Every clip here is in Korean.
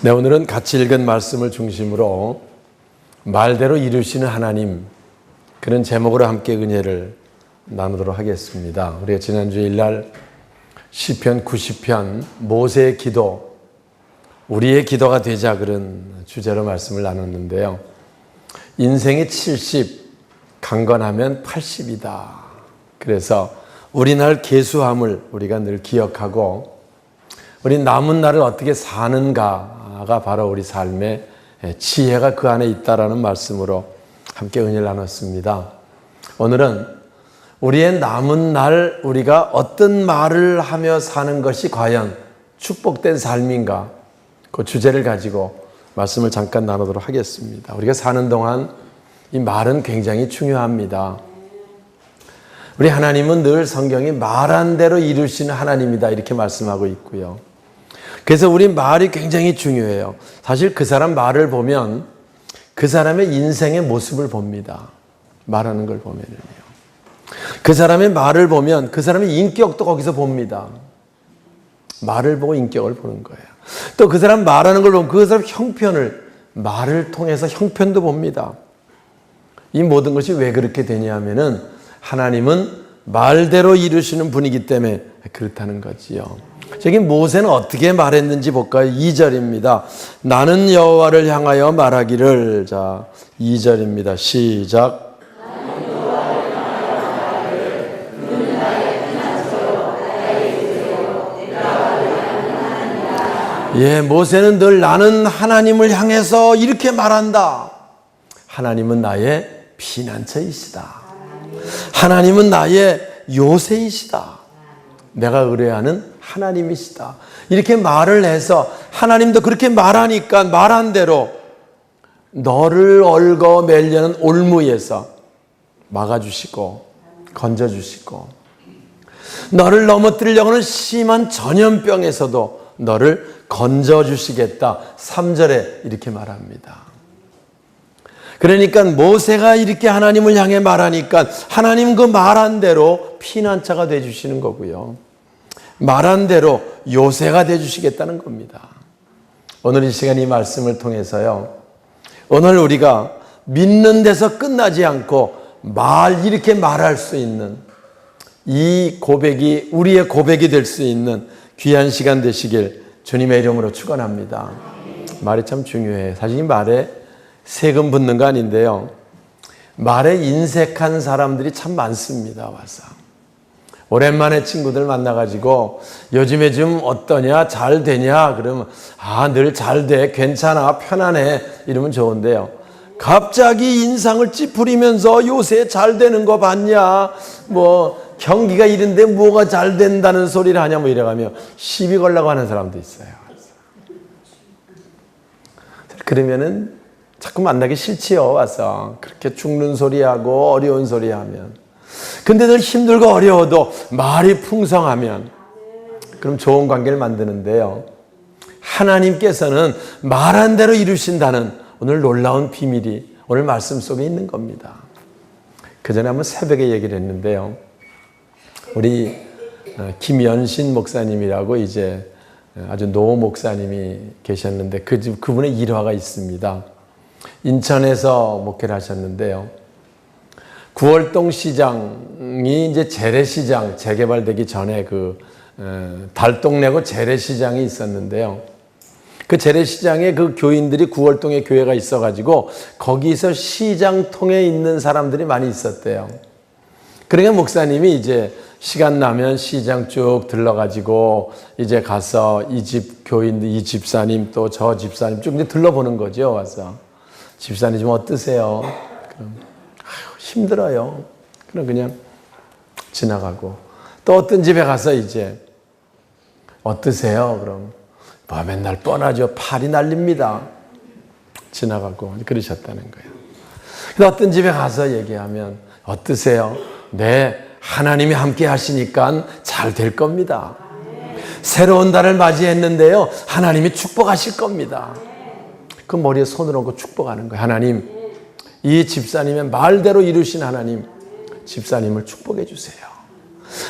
네, 오늘은 같이 읽은 말씀을 중심으로 말대로 이루시는 하나님, 그런 제목으로 함께 은혜를 나누도록 하겠습니다. 우리가 지난주 일날 시편 90편 모세의 기도, 우리의 기도가 되자, 그런 주제로 말씀을 나눴는데요. 인생이 70, 강건하면 80이다. 그래서 우리 날 계수함을 우리가 늘 기억하고, 우리 남은 날을 어떻게 사는가가 바로 우리 삶의 지혜가 그 안에 있다라는 말씀으로 함께 은혜를 나눴습니다. 오늘은 우리의 남은 날 우리가 어떤 말을 하며 사는 것이 과연 축복된 삶인가, 그 주제를 가지고 말씀을 잠깐 나누도록 하겠습니다. 우리가 사는 동안 이 말은 굉장히 중요합니다. 우리 하나님은 늘 성경이 말한 대로 이루시는 하나님이다, 이렇게 말씀하고 있고요. 그래서 우리 말이 굉장히 중요해요. 사실 그 사람 말을 보면 그 사람의 인생의 모습을 봅니다. 말하는 걸 보면요. 그 사람의 말을 보면 그 사람의 인격도 거기서 봅니다. 말을 보고 인격을 보는 거예요. 또 그 사람 말하는 걸 보면 그 사람 형편을, 말을 통해서 형편도 봅니다. 이 모든 것이 왜 그렇게 되냐면은 하나님은 말대로 이루시는 분이기 때문에 그렇다는 거지요. 저기 모세는 어떻게 말했는지 볼까요? 2절입니다. 나는 여호와를 향하여 말하기를. 자, 2절입니다. 시작. 예, 모세는 늘 나는 하나님을 향해서 이렇게 말한다. 하나님은 나의 피난처이시다. 하나님은 나의 요새이시다. 내가 의뢰하는 하나님이시다. 이렇게 말을 해서 하나님도 그렇게 말하니까 말한 대로 너를 얽어 매려는 올무에서 막아주시고 건져주시고, 너를 넘어뜨리려고 하는 심한 전염병에서도 너를 건져주시겠다. 3절에 이렇게 말합니다. 그러니까 모세가 이렇게 하나님을 향해 말하니까 하나님 그 말한 대로 피난처가 되어주시는 거고요. 말한 대로 요새가 되어주시겠다는 겁니다. 오늘 이 시간 이 말씀을 통해서요, 오늘 우리가 믿는 데서 끝나지 않고 이렇게 말할 수 있는 이 고백이 우리의 고백이 될 수 있는 귀한 시간 되시길 주님의 이름으로 축원합니다. 말이 참 중요해요. 사실 이 말에 세금 붙는 거 아닌데요, 말에 인색한 사람들이 참 많습니다. 와서 오랜만에 친구들 만나가지고 요즘에 좀 어떠냐, 잘 되냐 그러면 늘 잘 돼, 괜찮아, 편안해, 이러면 좋은데요, 갑자기 인상을 찌푸리면서 요새 잘 되는 거 봤냐, 뭐 경기가 이런데 뭐가 잘 된다는 소리를 하냐, 뭐 이래가며 시비 걸려고 하는 사람도 있어요. 그러면은 자꾸 만나기 싫지요. 와서 그렇게 죽는 소리하고 어려운 소리하면. 근데 늘 힘들고 어려워도 말이 풍성하면 그럼 좋은 관계를 만드는데요, 하나님께서는 말한 대로 이루신다는 오늘 놀라운 비밀이 오늘 말씀 속에 있는 겁니다. 그 전에 한번 새벽에 얘기를 했는데요, 우리 김연신 목사님이라고 이제 아주 노 목사님이 계셨는데 그분의 일화가 있습니다. 인천에서 목회를 하셨는데요, 구월동 시장이 이제 재래시장 재개발되기 전에 달동네고 재래시장이 있었는데요, 그 재래시장에 그 교인들이 구월동에 교회가 있어가지고 거기서 시장통에 있는 사람들이 많이 있었대요. 그러니까 목사님이 이제 시간 나면 시장 쭉 들러가지고 이제 가서 이 집 교인들, 이 집사님 또 저 집사님 쭉 이제 들러보는 거죠. 와서 집사님 좀 어떠세요? 그럼 힘들어요. 그럼 그냥 지나가고, 또 어떤 집에 가서 이제 어떠세요? 그럼 뭐 맨날 뻔하죠. 팔이 날립니다. 지나가고 그러셨다는 거예요. 근데 어떤 집에 가서 얘기하면 어떠세요? 네, 하나님이 함께 하시니까 잘 될 겁니다. 새로운 달을 맞이했는데요, 하나님이 축복하실 겁니다. 그 머리에 손을 얹고 축복하는 거예요. 하나님, 이 집사님의 말대로 이루신 하나님, 집사님을 축복해 주세요.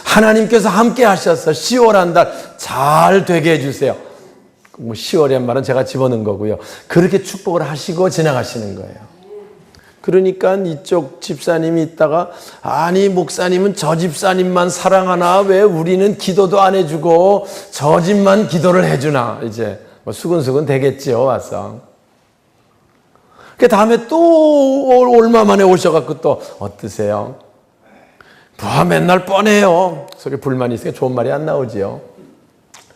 하나님께서 함께 하셔서 10월 한 달 잘 되게 해주세요. 뭐 10월이란 말은 제가 집어넣은 거고요. 그렇게 축복을 하시고 지나가시는 거예요. 그러니까 이쪽 집사님이 있다가 아니 목사님은 저 집사님만 사랑하나 왜 우리는 기도도 안 해주고 저 집만 기도를 해주나 이제 뭐 수근수근 되겠지요 와서. 그 다음에 또 얼마 만에 오셔갖고 또 어떠세요? 뭐 맨날 뻔해요. 속에 불만이 있으니까 좋은 말이 안 나오지요.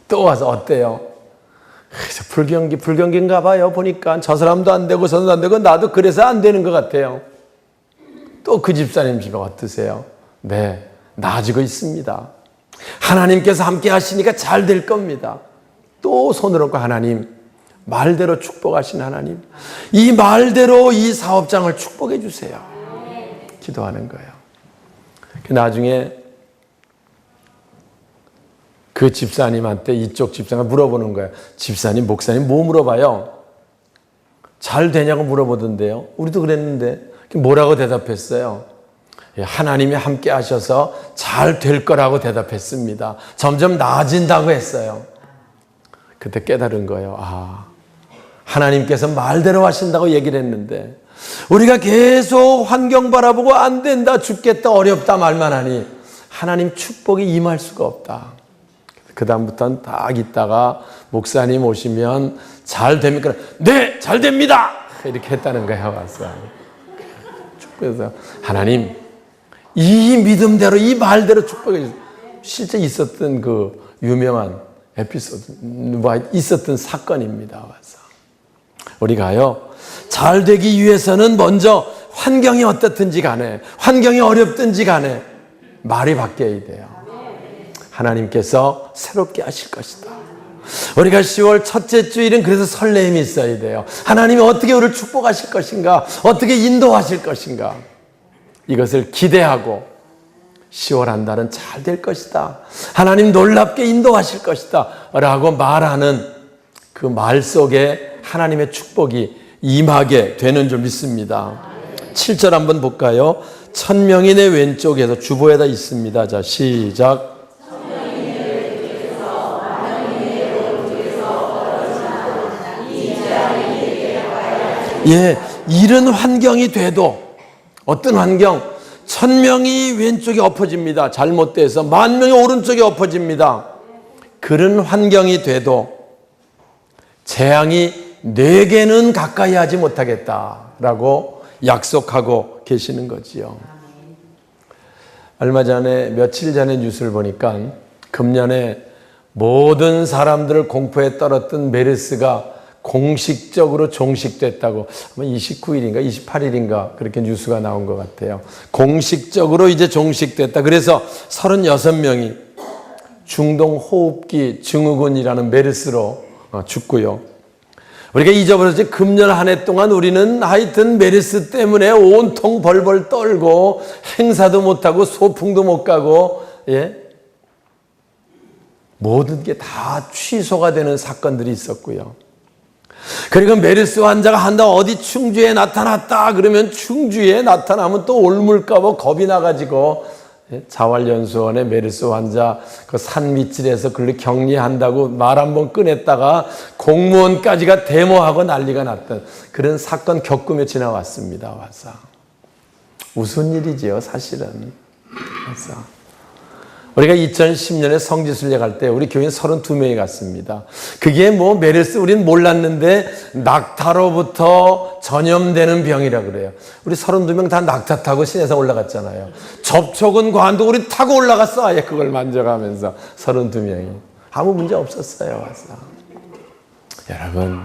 또 와서 어때요? 불경기인가 봐요. 보니까 저 사람도 안 되고 저 사람도 안 되고 나도 그래서 안 되는 것 같아요. 또 그 집사님 집에 어떠세요? 네, 나아지고 있습니다. 하나님께서 함께 하시니까 잘 될 겁니다. 또 손을 얹고 하나님, 말대로 축복하신 하나님, 이 말대로 이 사업장을 축복해 주세요. 기도하는 거예요. 나중에 그 집사님한테 이쪽 집사가 물어보는 거예요. 집사님, 목사님 뭐 물어봐요? 잘 되냐고 물어보던데요. 우리도 그랬는데 뭐라고 대답했어요? 하나님이 함께 하셔서 잘 될 거라고 대답했습니다. 점점 나아진다고 했어요. 그때 깨달은 거예요. 아, 하나님께서 말대로 하신다고 얘기를 했는데 우리가 계속 환경 바라보고 안 된다, 죽겠다, 어렵다 말만 하니 하나님 축복이 임할 수가 없다. 그 다음부터는 딱 있다가 목사님 오시면 잘 됩니까? 네, 잘 됩니다. 이렇게 했다는 거예요. 와서 축복해서 하나님 이 믿음대로 이 말대로 축복해 주세요. 실제 있었던 그 유명한 에피소드, 있었던 사건입니다. 와서 우리가요 잘 되기 위해서는 먼저 환경이 어떻든지 간에 환경이 어렵든지 간에 말이 바뀌어야 돼요. 하나님께서 새롭게 하실 것이다. 우리가 10월 첫째 주일은 그래서 설렘이 있어야 돼요. 하나님이 어떻게 우리를 축복하실 것인가, 어떻게 인도하실 것인가, 이것을 기대하고 10월 한 달은 잘 될 것이다, 하나님 놀랍게 인도하실 것이다 라고 말하는 그 말 속에 하나님의 축복이 임하게 되는 줄 믿습니다. 7절 한번 볼까요? 천명이 내 왼쪽에서 주보에다 있습니다. 자, 시작. 예, 이런 환경이 돼도 어떤 환경? 1000명이 왼쪽에 엎어집니다. 잘못돼서 10,000명이 오른쪽에 엎어집니다. 그런 환경이 돼도 재앙이 내게는 가까이 하지 못하겠다라고 약속하고 계시는 거지요. 얼마 전에 며칠 전에 뉴스를 보니까 금년에 모든 사람들을 공포에 떨었던 메르스가 공식적으로 종식됐다고 29일인가 28일인가 그렇게 뉴스가 나온 것 같아요. 공식적으로 이제 종식됐다. 그래서 36명이 중동 호흡기 증후군이라는 메르스로 죽고요. 우리가 잊어버렸지 금년 한 해 동안 우리는 하여튼 메르스 때문에 온통 벌벌 떨고 행사도 못하고 소풍도 못 가고 모든 게 다 취소가 되는 사건들이 있었고요. 그리고 메르스 환자가 한다 어디 충주에 나타났다 그러면 충주에 나타나면 또 옮을까 봐 겁이 나가지고 자활연수원에 메르스 환자 그 산 밑질에서 그걸 격리한다고 말 한번 꺼냈다가 공무원까지가 데모하고 난리가 났던 그런 사건 겪으며 지나왔습니다. 와서 무슨 일이지요 사실은. 와서 우리가 2010년에 성지순례 갈 때 우리 교인 32명이 갔습니다. 그게 뭐 메르스 우리는 몰랐는데 낙타로부터 전염되는 병이라 그래요. 우리 32명 다 낙타 타고 시내산 올라갔잖아요. 접촉은 관도 우리 타고 올라갔어. 아예 그걸 만져가면서 32명이. 아무 문제 없었어요. 와서. 여러분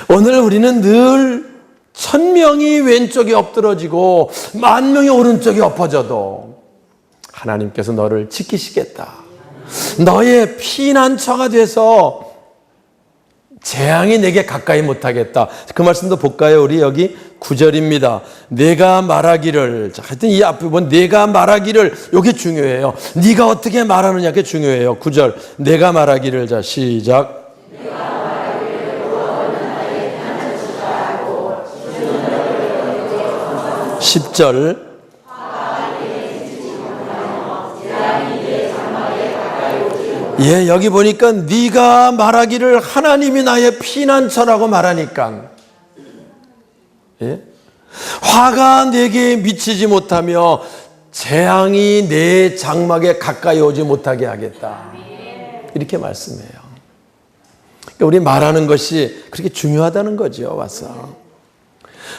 오늘 우리는 늘 1000명이 왼쪽에 엎드러지고 10,000명이 오른쪽에 엎어져도 하나님께서 너를 지키시겠다. 너의 피난처가 돼서 재앙이 내게 가까이 못하겠다. 그 말씀도 볼까요? 우리 여기 9절입니다. 내가 말하기를, 하여튼 이 앞에 보면 내가 말하기를, 이게 중요해요. 네가 어떻게 말하느냐, 그게 중요해요. 9절 내가 말하기를. 자 시작. 10절 예, 여기 보니까 네가 말하기를 하나님이 나의 피난처라고 말하니까, 예? 화가 내게 미치지 못하며 재앙이 내 장막에 가까이 오지 못하게 하겠다. 이렇게 말씀해요. 그러니까 우리 말하는 것이 그렇게 중요하다는 거죠. 와서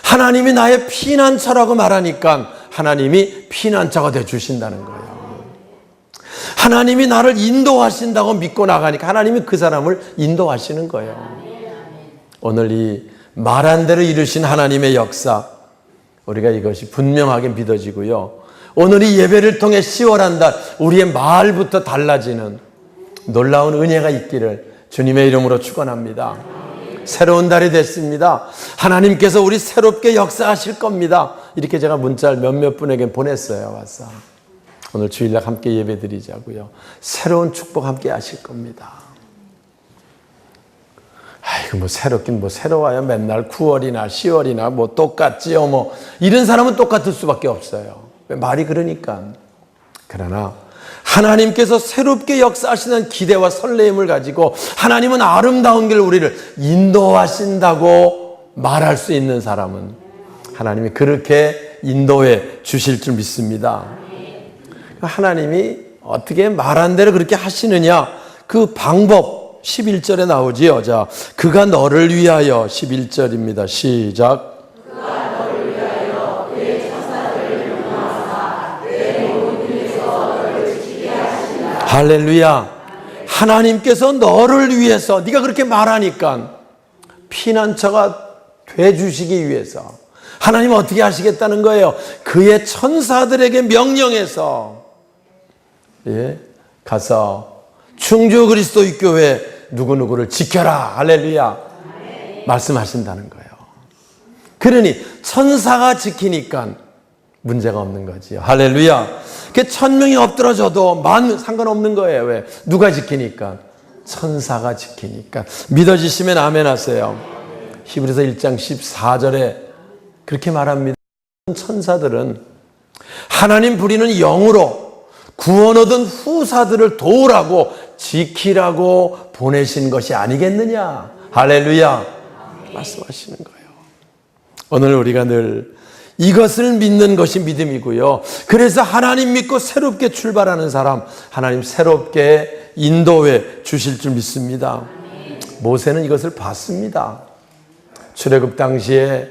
하나님이 나의 피난처라고 말하니까 하나님이 피난처가 되어 주신다는 거예요. 하나님이 나를 인도하신다고 믿고 나가니까 하나님이 그 사람을 인도하시는 거예요. 오늘 이 말한 대로 이루신 하나님의 역사, 우리가 이것이 분명하게 믿어지고요. 오늘 이 예배를 통해 10월 한 달 우리의 말부터 달라지는 놀라운 은혜가 있기를 주님의 이름으로 축원합니다. 새로운 달이 됐습니다. 하나님께서 우리 새롭게 역사하실 겁니다. 이렇게 제가 문자를 몇몇 분에게 보냈어요. 와서 오늘 주일날 함께 예배 드리자고요. 새로운 축복 함께 하실 겁니다. 아이고 뭐 새롭긴 뭐 새로워요. 맨날 9월이나 10월이나 뭐 똑같지요. 뭐 이런 사람은 똑같을 수밖에 없어요. 말이 그러니까. 그러나 하나님께서 새롭게 역사하시는 기대와 설레임을 가지고 하나님은 아름다운 길 우리를 인도하신다고 말할 수 있는 사람은 하나님이 그렇게 인도해 주실 줄 믿습니다. 하나님이 어떻게 말한 대로 그렇게 하시느냐, 그 방법 11절에 나오지요. 자, 그가 너를 위하여 11절입니다. 시작. 할렐루야. 하나님께서 너를 위해서, 네가 그렇게 말하니까 피난처가 되주시기 위해서 하나님은 어떻게 하시겠다는 거예요? 그의 천사들에게 명령해서, 예, 가서 충주 그리스도의 교회 누구누구를 지켜라. 할렐루야. 말씀하신다는 거예요. 그러니 천사가 지키니까 문제가 없는 거지요. 할렐루야. 1000명이 엎드러져도 상관없는 거예요. 왜? 누가 지키니까? 천사가 지키니까. 믿어지시면 아멘 하세요. 히브리서 1장 14절에 그렇게 말합니다. 천사들은 하나님 부리는 영으로 구원 얻은 후사들을 도우라고 지키라고 보내신 것이 아니겠느냐. 할렐루야. 말씀하시는 거예요. 오늘 우리가 늘 이것을 믿는 것이 믿음이고요. 그래서 하나님 믿고 새롭게 출발하는 사람, 하나님 새롭게 인도해 주실 줄 믿습니다. 모세는 이것을 봤습니다. 출애굽 당시에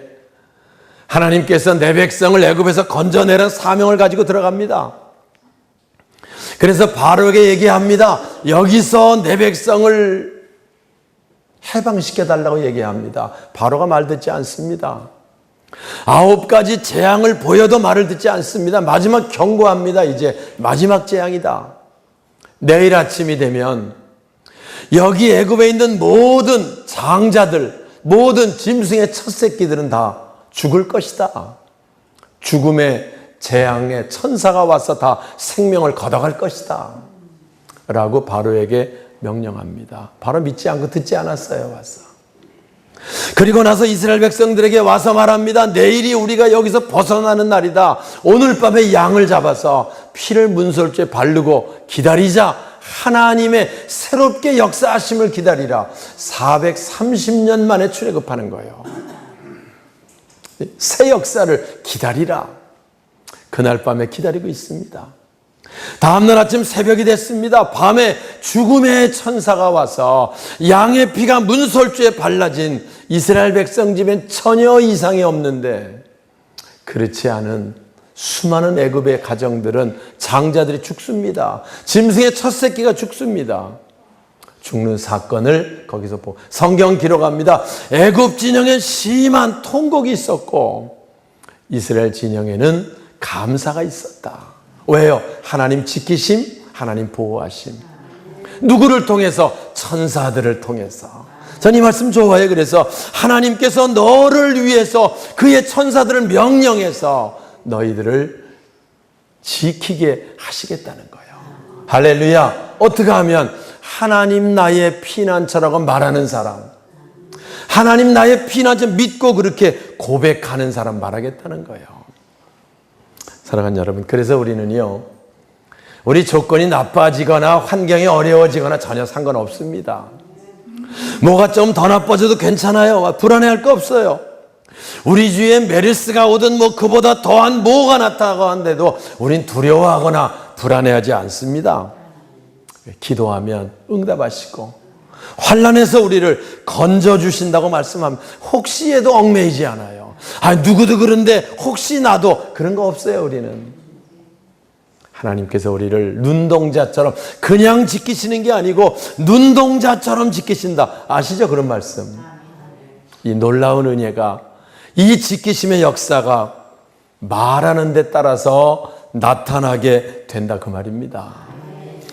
하나님께서 내 백성을 애굽에서 건져내라는 사명을 가지고 들어갑니다. 그래서 바로에게 얘기합니다. 여기서 내 백성을 해방시켜달라고 얘기합니다. 바로가 말 듣지 않습니다. 9가지 재앙을 보여도 말을 듣지 않습니다. 마지막 경고합니다. 이제 마지막 재앙이다. 내일 아침이 되면 여기 애굽에 있는 모든 장자들, 모든 짐승의 첫 새끼들은 다 죽을 것이다. 죽음의 재앙의 천사가 와서 다 생명을 걷어갈 것이다. 라고 바로에게 명령합니다. 바로 믿지 않고 듣지 않았어요. 와서. 그리고 나서 이스라엘 백성들에게 와서 말합니다. 내일이 우리가 여기서 벗어나는 날이다. 오늘 밤에 양을 잡아서 피를 문설주에 바르고 기다리자. 하나님의 새롭게 역사하심을 기다리라. 430년 만에 출애굽하는 거예요. 새 역사를 기다리라. 그날 밤에 기다리고 있습니다. 다음날 아침 새벽이 됐습니다. 밤에 죽음의 천사가 와서 양의 피가 문설주에 발라진 이스라엘 백성 집엔 전혀 이상이 없는데, 그렇지 않은 수많은 애굽의 가정들은 장자들이 죽습니다. 짐승의 첫 새끼가 죽습니다. 죽는 사건을 거기서 보고 성경 기록합니다. 애굽 진영엔 심한 통곡이 있었고 이스라엘 진영에는 감사가 있었다. 왜요? 하나님 지키심, 하나님 보호하심. 누구를 통해서? 천사들을 통해서. 전 이 말씀 좋아해요. 그래서 하나님께서 너를 위해서 그의 천사들을 명령해서 너희들을 지키게 하시겠다는 거예요. 할렐루야. 어떻게 하면? 하나님 나의 피난처라고 말하는 사람, 하나님 나의 피난처 믿고 그렇게 고백하는 사람 말하겠다는 거예요. 사랑하는 여러분, 그래서 우리는요, 우리 조건이 나빠지거나 환경이 어려워지거나 전혀 상관없습니다. 뭐가 좀 더 나빠져도 괜찮아요. 불안해할 거 없어요. 우리 주위에 메르스가 오든 그보다 더한 뭐가 나타나는데도 우린 두려워하거나 불안해하지 않습니다. 기도하면 응답하시고 환난에서 우리를 건져주신다고 말씀합니다. 혹시에도 얽매이지 않아요. 누구도 그런데 혹시 나도 그런 거 없어요. 우리는 하나님께서 우리를 눈동자처럼 그냥 지키시는 게 아니고 눈동자처럼 지키신다. 아시죠? 그런 말씀. 이 놀라운 은혜가, 이 지키심의 역사가 말하는 데 따라서 나타나게 된다 그 말입니다.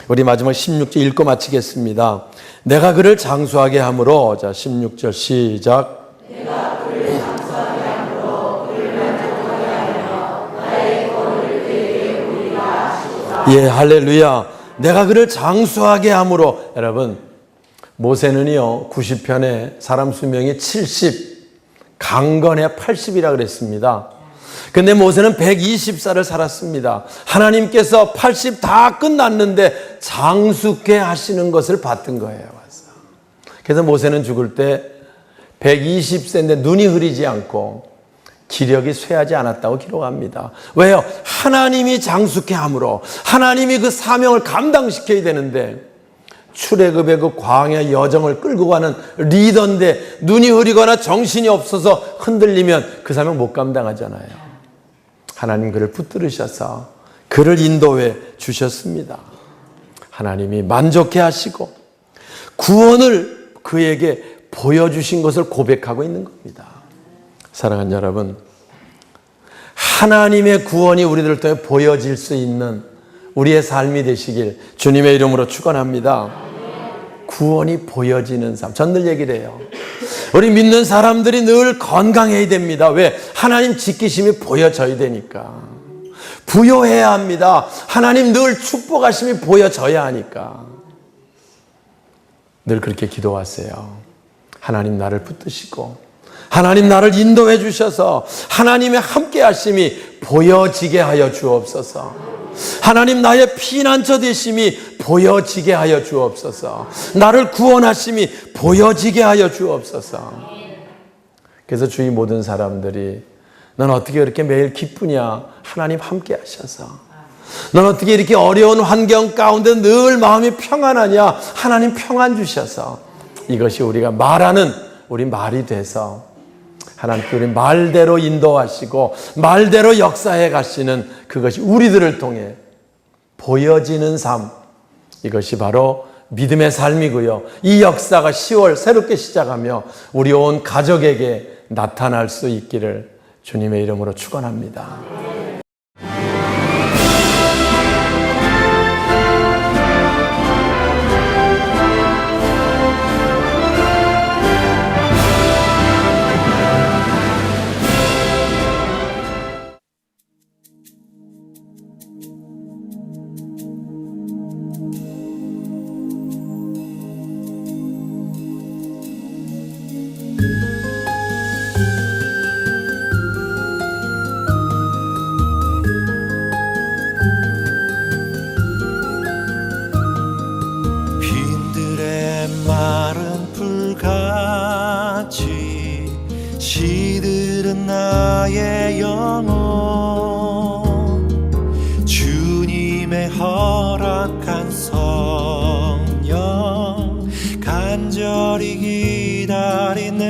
우리 마지막 16절 읽고 마치겠습니다. 내가 그를 장수하게 함으로, 자 16절 시작. 내가 그를 장수하게 함으로 그를 만족하게 하며 나의 권을 그에게 우리가 하시고자. 예, 할렐루야. 내가 그를 장수하게 함으로. 여러분, 모세는요 90편에 사람 수명이 70, 강건해 80이라 그랬습니다. 근데 모세는 120살을 살았습니다. 하나님께서 80 다 끝났는데 장수케 하시는 것을 봤던 거예요. 그래서 모세는 죽을 때 120세인데 눈이 흐리지 않고 기력이 쇠하지 않았다고 기록합니다. 왜요? 하나님이 장수케 함으로, 하나님이 그 사명을 감당시켜야 되는데, 출애굽의 그 광야 여정을 끌고 가는 리더인데 눈이 흐리거나 정신이 없어서 흔들리면 그 사명 못 감당하잖아요. 하나님 그를 붙들으셔서 그를 인도해 주셨습니다. 하나님이 만족해 하시고 구원을 그에게 보여주신 것을 고백하고 있는 겁니다. 사랑하는 여러분, 하나님의 구원이 우리들 통해 보여질 수 있는 우리의 삶이 되시길 주님의 이름으로 축원합니다. 구원이 보여지는 삶. 전 늘 얘기를 해요. 우리 믿는 사람들이 늘 건강해야 됩니다. 왜? 하나님 지키심이 보여져야 되니까. 부요해야 합니다. 하나님 늘 축복하심이 보여져야 하니까. 늘 그렇게 기도하세요. 하나님 나를 붙드시고 하나님 나를 인도해 주셔서 하나님의 함께 하심이 보여지게 하여 주옵소서. 하나님 나의 피난처 되심이 보여지게 하여 주옵소서. 나를 구원하심이 보여지게 하여 주옵소서. 그래서 주위 모든 사람들이 넌 어떻게 그렇게 매일 기쁘냐? 하나님 함께 하셔서. 넌 어떻게 이렇게 어려운 환경 가운데 늘 마음이 평안하냐? 하나님 평안 주셔서. 이것이 우리가 말하는 우리 말이 돼서 하나님께 우리 말대로 인도하시고 말대로 역사해 가시는 그것이 우리들을 통해 보여지는 삶, 이것이 바로 믿음의 삶이고요. 이 역사가 10월 새롭게 시작하며 우리 온 가족에게 나타날 수 있기를 주님의 이름으로 축원합니다. 마른 풀같이 시들은 나의 영혼, 주님의 허락한 성령 간절히 기다리네.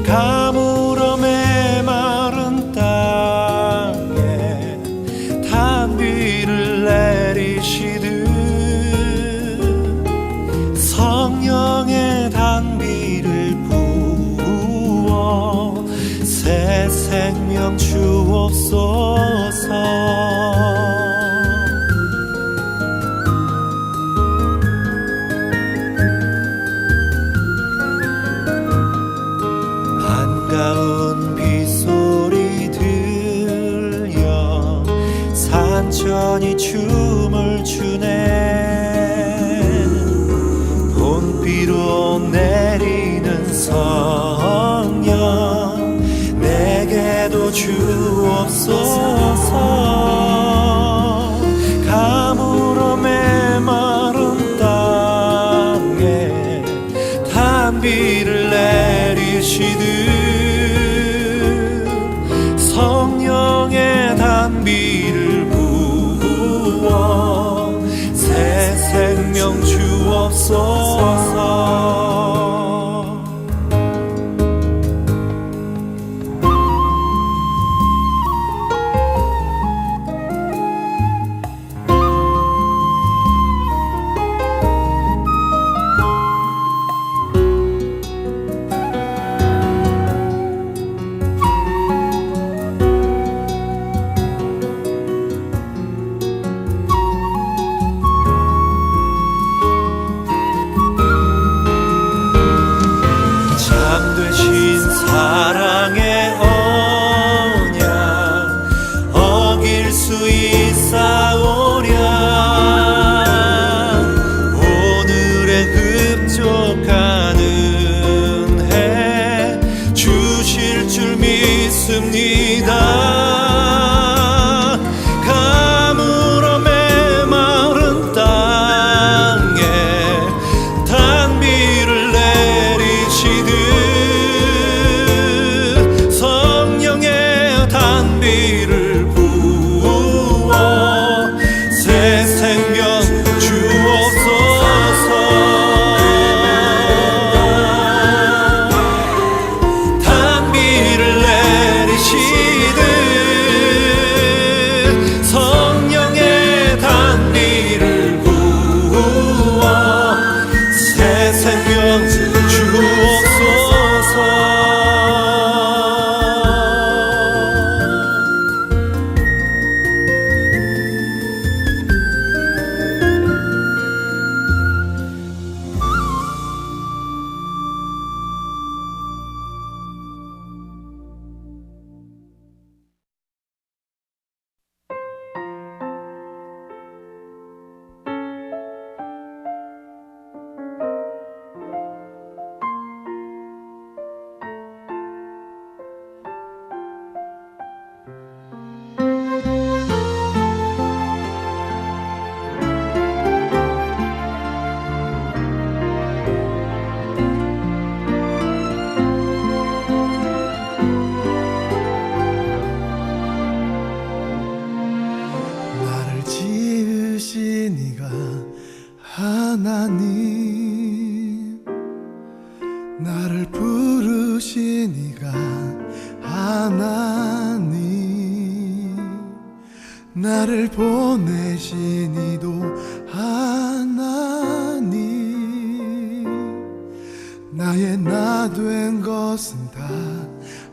가물어 메마른 땅에 단비를 내리시듯 성령의 단비를 부어 새 생명 주옵소서. 반가운 빗소리 들려 산천이 춤을 추네. 봄비로 내리는 성령 내게도 주옵소서. 단비를 부어 새 생명 주옵소서. 참되신 사랑의 언약 어길 수 있사오랴. 오늘의 흡족한 은혜 주실 줄 믿습니다. 가물어 메마른 땅에 단비를 내리시듯 성령의 단비를 부어 새 생명 주옵소서. 단비를 내리시듯 성령의 단비를 부어 새 생명 주옵소서. 나를 지으신 이가 하나님, 나를 부르신 이가 하나님, 나를 보내신 이도 하나님. 나의 나 된 것은 다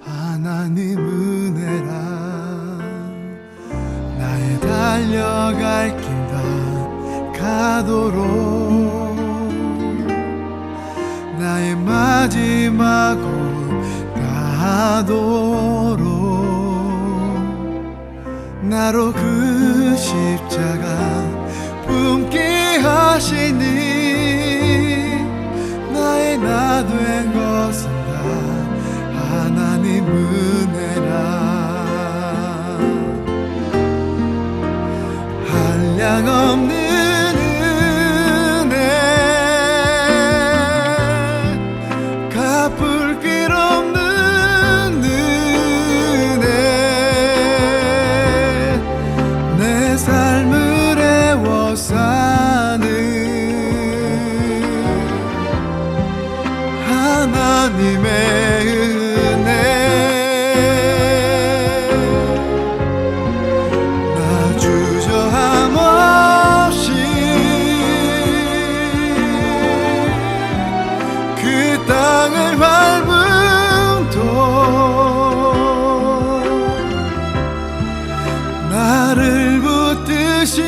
하나님 은혜라. 나의 달려갈 길 다 가도록, 나의 마지막 곳 가도록 나로 그 십자가 품게 하시니. 나의 나 된 것은 다 하나님 은혜라. 한량없는 은혜, 갚을 길 없는 은혜, 내 삶을 애워 사는 하나님의 은혜. 나 주저함 없이 그 땅을 밟음도 나를 붙드신